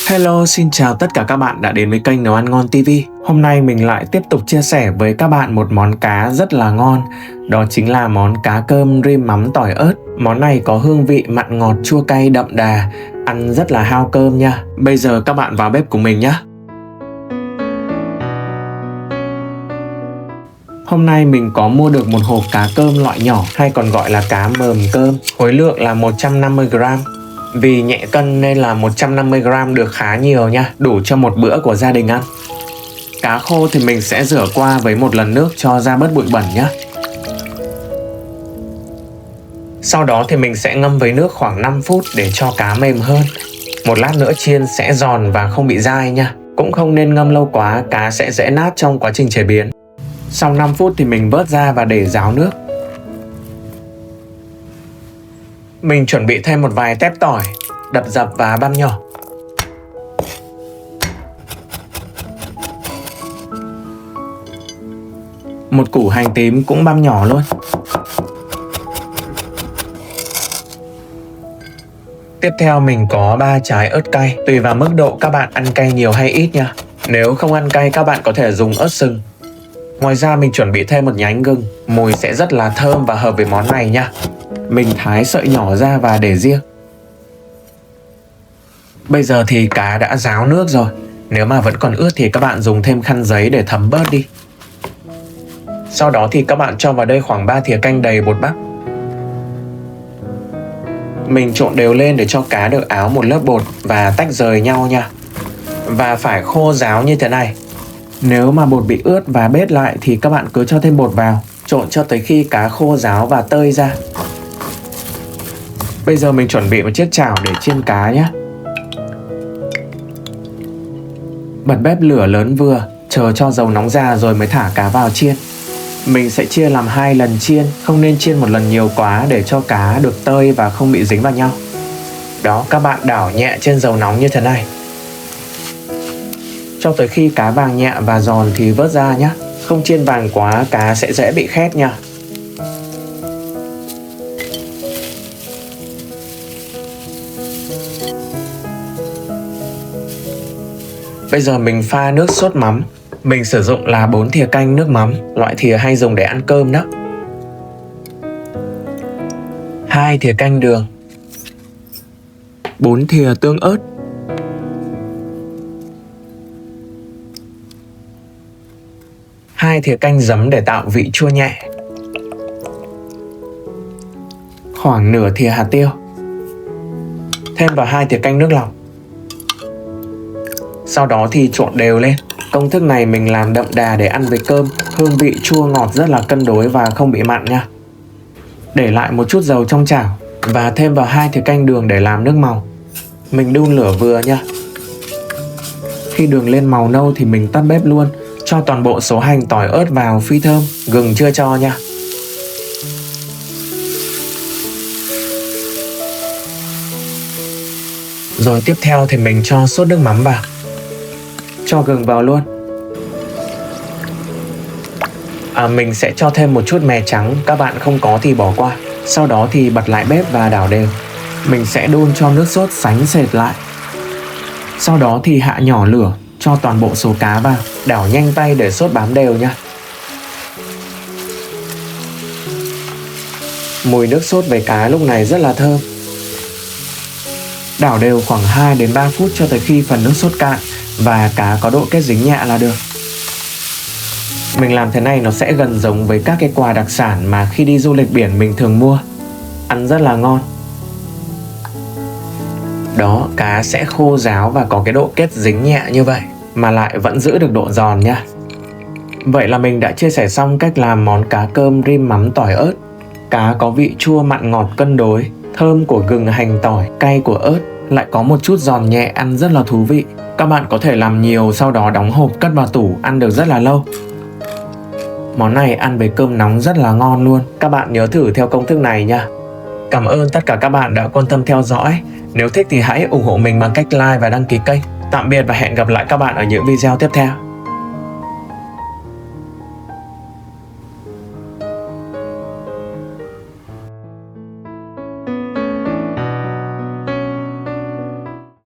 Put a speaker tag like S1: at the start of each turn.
S1: Hello, xin chào tất cả các bạn đã đến với kênh Nấu Ăn Ngon TV. Hôm nay mình lại tiếp tục chia sẻ với các bạn một món cá rất là ngon. Đó chính là món cá cơm rim mắm tỏi ớt. Món này có hương vị mặn ngọt chua cay đậm đà, ăn rất là hao cơm nha. Bây giờ các bạn vào bếp cùng mình nhé. Hôm nay mình có mua được một hộp cá cơm loại nhỏ hay còn gọi là cá mờm cơm. Khối lượng là 150g. Vì nhẹ cân nên là 150g được khá nhiều nha, đủ cho một bữa của gia đình ăn. Cá khô thì mình sẽ rửa qua với một lần nước cho ra bớt bụi bẩn nhé. Sau đó thì mình sẽ ngâm với nước khoảng 5 phút để cho cá mềm hơn. Một lát nữa chiên sẽ giòn và không bị dai nha. Cũng không nên ngâm lâu quá, cá sẽ dễ nát trong quá trình chế biến. Sau 5 phút thì mình vớt ra và để ráo nước. Mình chuẩn bị thêm một vài tép tỏi, đập dập và băm nhỏ. Một củ hành tím cũng băm nhỏ luôn. Tiếp theo mình có 3 trái ớt cay, tùy vào mức độ các bạn ăn cay nhiều hay ít nha. Nếu không ăn cay các bạn có thể dùng ớt sừng. Ngoài ra mình chuẩn bị thêm một nhánh gừng, mùi sẽ rất là thơm và hợp với món này nha. Mình thái sợi nhỏ ra và để riêng. Bây giờ thì cá đã ráo nước rồi. Nếu mà vẫn còn ướt thì các bạn dùng thêm khăn giấy để thấm bớt đi. Sau đó thì các bạn cho vào đây khoảng 3 thìa canh đầy bột bắp. Mình trộn đều lên để cho cá được áo một lớp bột và tách rời nhau nha. Và phải khô ráo như thế này. Nếu mà bột bị ướt và bết lại thì các bạn cứ cho thêm bột vào, trộn cho tới khi cá khô ráo và tơi ra. Bây giờ mình chuẩn bị một chiếc chảo để chiên cá nhé. Bật bếp lửa lớn vừa, chờ cho dầu nóng ra rồi mới thả cá vào chiên. Mình sẽ chia làm 2 lần chiên, không nên chiên một lần nhiều quá để cho cá được tơi và không bị dính vào nhau. Đó, các bạn đảo nhẹ trên dầu nóng như thế này. Cho tới khi cá vàng nhẹ và giòn thì vớt ra nhé. Không chiên vàng quá cá sẽ dễ bị khét nha. Bây giờ mình pha nước sốt mắm. Mình sử dụng là 4 thìa canh nước mắm, loại thìa hay dùng để ăn cơm đó. 2 thìa canh đường, 4 thìa tương ớt, 2 thìa canh giấm để tạo vị chua nhẹ, khoảng nửa thìa hạt tiêu, thêm vào 2 thìa canh nước lọc. Sau đó thì trộn đều lên. Công thức này mình làm đậm đà để ăn với cơm, hương vị chua ngọt rất là cân đối và không bị mặn nha. Để lại một chút dầu trong chảo và thêm vào 2 thìa canh đường để làm nước màu. Mình đun lửa vừa nha. Khi đường lên màu nâu thì mình tắt bếp luôn, cho toàn bộ số hành tỏi ớt vào phi thơm, gừng chưa cho nha. Rồi tiếp theo thì mình cho sốt nước mắm vào. Cho gừng vào luôn. Mình sẽ cho thêm một chút mè trắng, các bạn không có thì bỏ qua. Sau đó thì bật lại bếp và đảo đều. Mình sẽ đun cho nước sốt sánh sệt lại. Sau đó thì hạ nhỏ lửa, cho toàn bộ số cá vào, đảo nhanh tay để sốt bám đều nha. Mùi nước sốt với cá lúc này rất là thơm. Đảo đều khoảng 2 đến 3 phút cho tới khi phần nước sốt cạn và cá có độ kết dính nhẹ là được. Mình làm thế này nó sẽ gần giống với các cái quà đặc sản mà khi đi du lịch biển mình thường mua. Ăn rất là ngon. Đó, cá sẽ khô ráo và có cái độ kết dính nhẹ như vậy mà lại vẫn giữ được độ giòn nha. Vậy là mình đã chia sẻ xong cách làm món cá cơm rim mắm tỏi ớt. Cá có vị chua mặn ngọt cân đối, thơm của gừng hành tỏi, cay của ớt, lại có một chút giòn nhẹ, ăn rất là thú vị. Các bạn có thể làm nhiều sau đó đóng hộp cất vào tủ ăn được rất là lâu. Món này ăn với cơm nóng rất là ngon luôn. Các bạn nhớ thử theo công thức này nha. Cảm ơn tất cả các bạn đã quan tâm theo dõi. Nếu thích thì hãy ủng hộ mình bằng cách like và đăng ký kênh. Tạm biệt và hẹn gặp lại các bạn ở những video tiếp theo.